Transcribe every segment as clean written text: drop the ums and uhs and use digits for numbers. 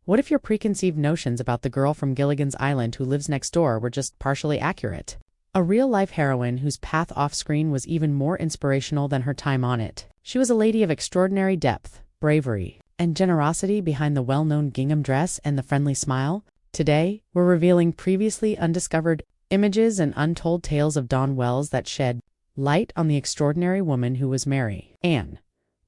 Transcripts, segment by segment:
What if your preconceived notions about the girl from Gilligan's Island who lives next door were just partially accurate? A real-life heroine whose path off-screen was even more inspirational than her time on it. She was a lady of extraordinary depth, bravery, and generosity behind the well-known gingham dress and the friendly smile. Today, we're revealing previously undiscovered images and untold tales of Dawn Wells that shed light on the extraordinary woman who was Mary Ann.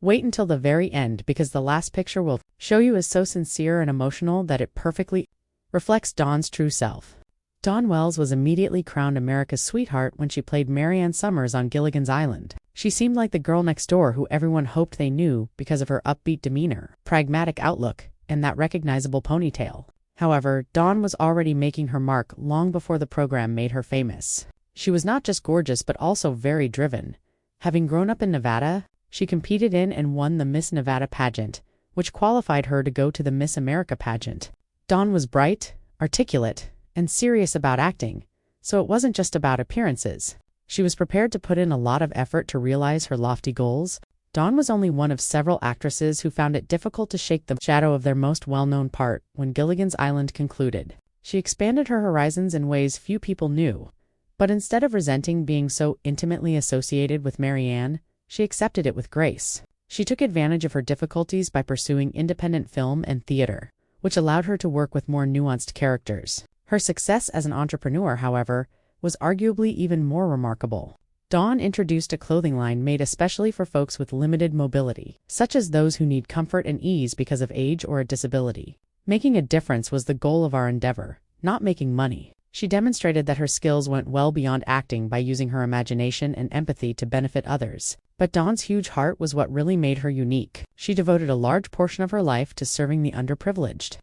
Wait until the very end because the last picture will show you is so sincere and emotional that it perfectly reflects Dawn's true self. Dawn Wells was immediately crowned America's sweetheart when she played Mary Ann Summers on Gilligan's Island. She seemed like the girl next door who everyone hoped they knew because of her upbeat demeanor, pragmatic outlook, and that recognizable ponytail. However, Dawn was already making her mark long before the program made her famous. She was not just gorgeous but also very driven. Having grown up in Nevada, she competed in and won the Miss Nevada pageant, which qualified her to go to the Miss America pageant. Dawn was bright, articulate, and serious about acting, so it wasn't just about appearances. She was prepared to put in a lot of effort to realize her lofty goals. Dawn was only one of several actresses who found it difficult to shake the shadow of their most well-known part when Gilligan's Island concluded. She expanded her horizons in ways few people knew, but instead of resenting being so intimately associated with Mary Ann, she accepted it with grace. She took advantage of her difficulties by pursuing independent film and theater, which allowed her to work with more nuanced characters. Her success as an entrepreneur, however, was arguably even more remarkable. Dawn introduced a clothing line made especially for folks with limited mobility, such as those who need comfort and ease because of age or a disability. Making a difference was the goal of our endeavor, not making money. She demonstrated that her skills went well beyond acting by using her imagination and empathy to benefit others. But Dawn's huge heart was what really made her unique. She devoted a large portion of her life to serving the underprivileged,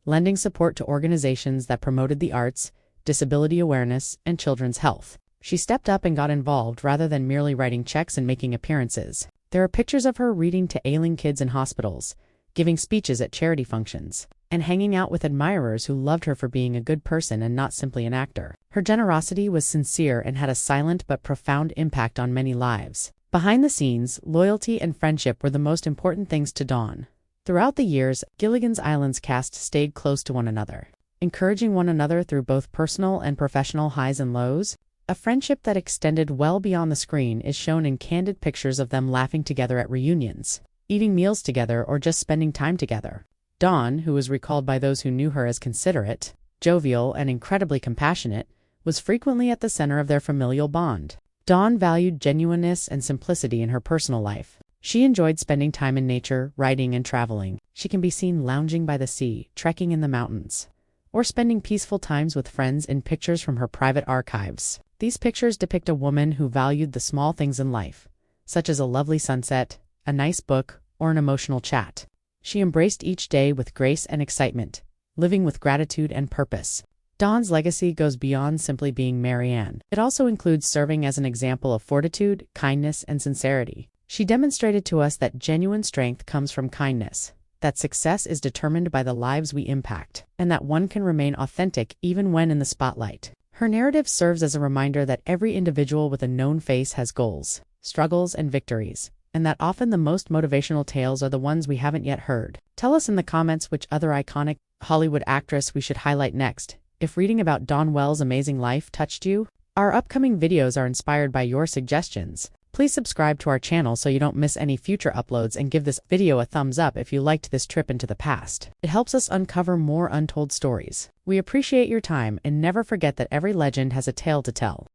lending support to organizations that promoted the arts, disability awareness, and children's health. She stepped up and got involved rather than merely writing checks and making appearances. There are pictures of her reading to ailing kids in hospitals, giving speeches at charity functions, and hanging out with admirers who loved her for being a good person and not simply an actor. Her generosity was sincere and had a silent but profound impact on many lives. Behind the scenes, loyalty and friendship were the most important things to Dawn. Throughout the years, Gilligan's Island's cast stayed close to one another, encouraging one another through both personal and professional highs and lows. A friendship that extended well beyond the screen is shown in candid pictures of them laughing together at reunions, eating meals together, or just spending time together. Dawn, who was recalled by those who knew her as considerate, jovial, and incredibly compassionate, was frequently at the center of their familial bond. Dawn valued genuineness and simplicity in her personal life. She enjoyed spending time in nature, writing, and traveling. She can be seen lounging by the sea, trekking in the mountains, or spending peaceful times with friends in pictures from her private archives. These pictures depict a woman who valued the small things in life, such as a lovely sunset, a nice book, or an emotional chat. She embraced each day with grace and excitement, living with gratitude and purpose. Dawn's legacy goes beyond simply being Mary Ann. It also includes serving as an example of fortitude, kindness, and sincerity. She demonstrated to us that genuine strength comes from kindness, that success is determined by the lives we impact, and that one can remain authentic even when in the spotlight. Her narrative serves as a reminder that every individual with a known face has goals, struggles, and victories, and that often the most motivational tales are the ones we haven't yet heard. Tell us in the comments which other iconic Hollywood actress we should highlight next. If reading about Dawn Wells' amazing life touched you, our upcoming videos are inspired by your suggestions. Please subscribe to our channel so you don't miss any future uploads, and give this video a thumbs up if you liked this trip into the past. It helps us uncover more untold stories. We appreciate your time, and never forget that every legend has a tale to tell.